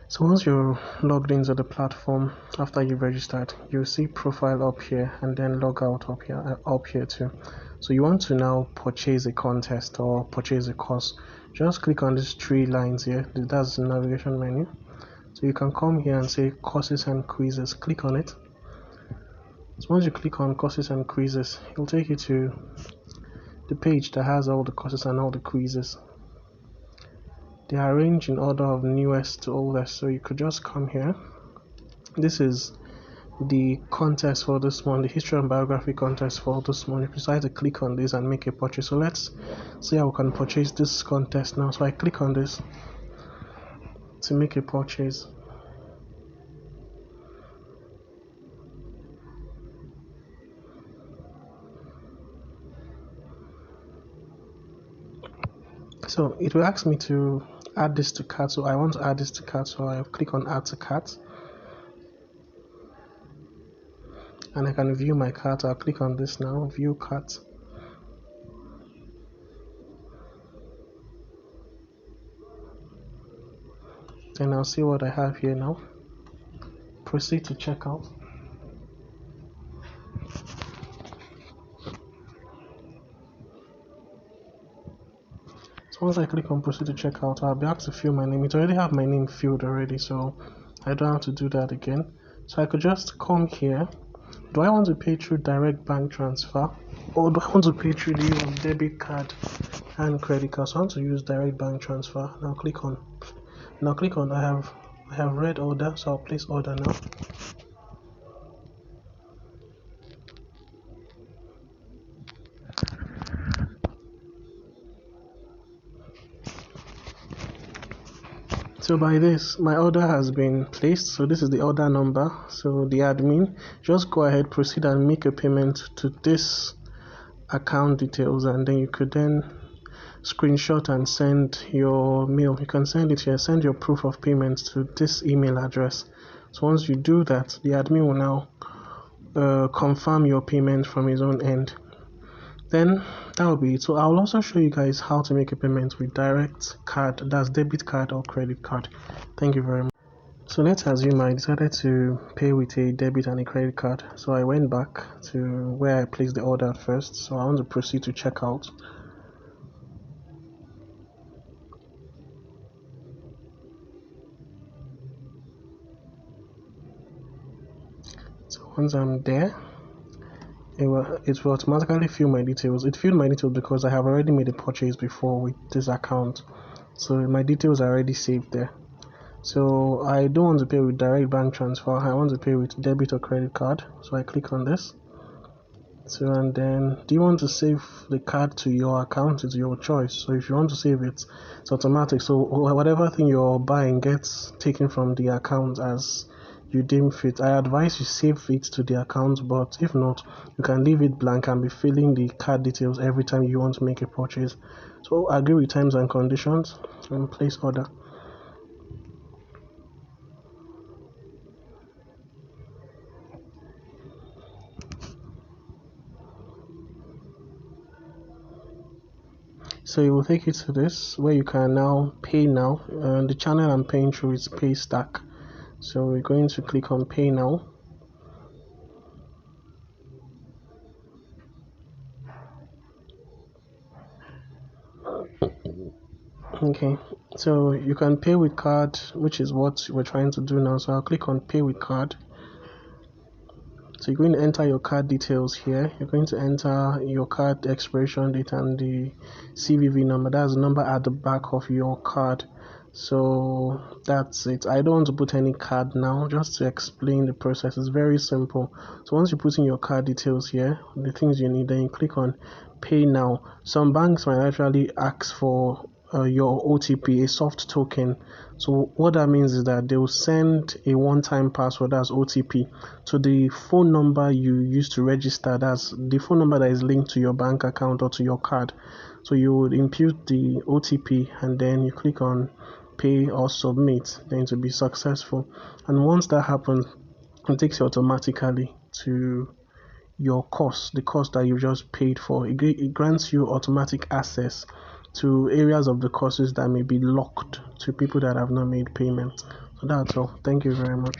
So once you're logged into the platform after you've registered, you'll see profile up here and then log out up here too. So you want to now purchase a contest or purchase a course. Just click on these three lines here. That's the navigation menu. So you can come here and say courses and quizzes. Click on it. So once you click on courses and quizzes, it will take you to the page that has all the courses and all the quizzes. They are arranged in order of newest to oldest, so you could just come here. This is the contest for this month, the history and biography contest for this month. You decide to click on this and make a purchase. So let's see how we can purchase this contest now. So I click on this to make a purchase. So it will ask me to add this to cart. So I want to add this to cart, so I click on add to cart. And I can view my cart. I'll click on this now, view cart. Then I'll see what I have here now. Proceed to checkout. So once I click on proceed to checkout, I'll be asked to fill my name. It already have my name filled already, so I don't have to do that again. So I could just come here. Do I want to pay through direct bank transfer, or do I want to pay through the use of debit card and credit card? So I want to use direct bank transfer. Now click on I have read order, so I'll place order now. So by this, my order has been placed. So this is the order number. So the admin, just go ahead, proceed and make a payment to this account details, and then you could then screenshot and send your mail. You can send it here, send your proof of payment to this email address. So once you do that, the admin will now confirm your payment from his own end. Then that will be it. So I'll also show you guys how to make a payment with direct card, that's debit card or credit card. Thank you very much. So let's assume I decided to pay with a debit and a credit card. So I went back to where I placed the order at first. So I want to proceed to checkout. So once I'm there, it will automatically fill my details. It filled my details because I have already made a purchase before with this account, so my details are already saved there. So I don't want to pay with direct bank transfer, I want to pay with debit or credit card. So I click on this. So and then, do you want to save the card to your account? It's your choice. So if you want to save it, it's automatic, so whatever thing you're buying gets taken from the account as you deem fit. I advise you save it to the account, but if not, you can leave it blank and be filling the card details every time you want to make a purchase. So agree with terms and conditions and place order. So it will take you to this where you can now pay now. The channel I'm paying through is Paystack. So we're going to click on pay now. Okay, so you can pay with card, which is what we're trying to do now. So I'll click on pay with card. So you're going to enter your card details here. You're going to enter your card expiration date and the CVV number. That's the number at the back of your card. So that's it. I don't want to put any card now, just to explain the process. It's very simple. So once you put in your card details here, the things you need, then you click on pay now. Some banks might actually ask for your OTP, a soft token. So what that means is that they will send a one-time password, as OTP, to the phone number you used to register. That's the phone number that is linked to your bank account or to your card. So you would input the OTP and then you click on pay or submit, then to be successful. And once that happens, it takes you automatically to your course, the course that you just paid for. It grants you automatic access to areas of the courses that may be locked to people that have not made payment. So that's all. Thank you very much.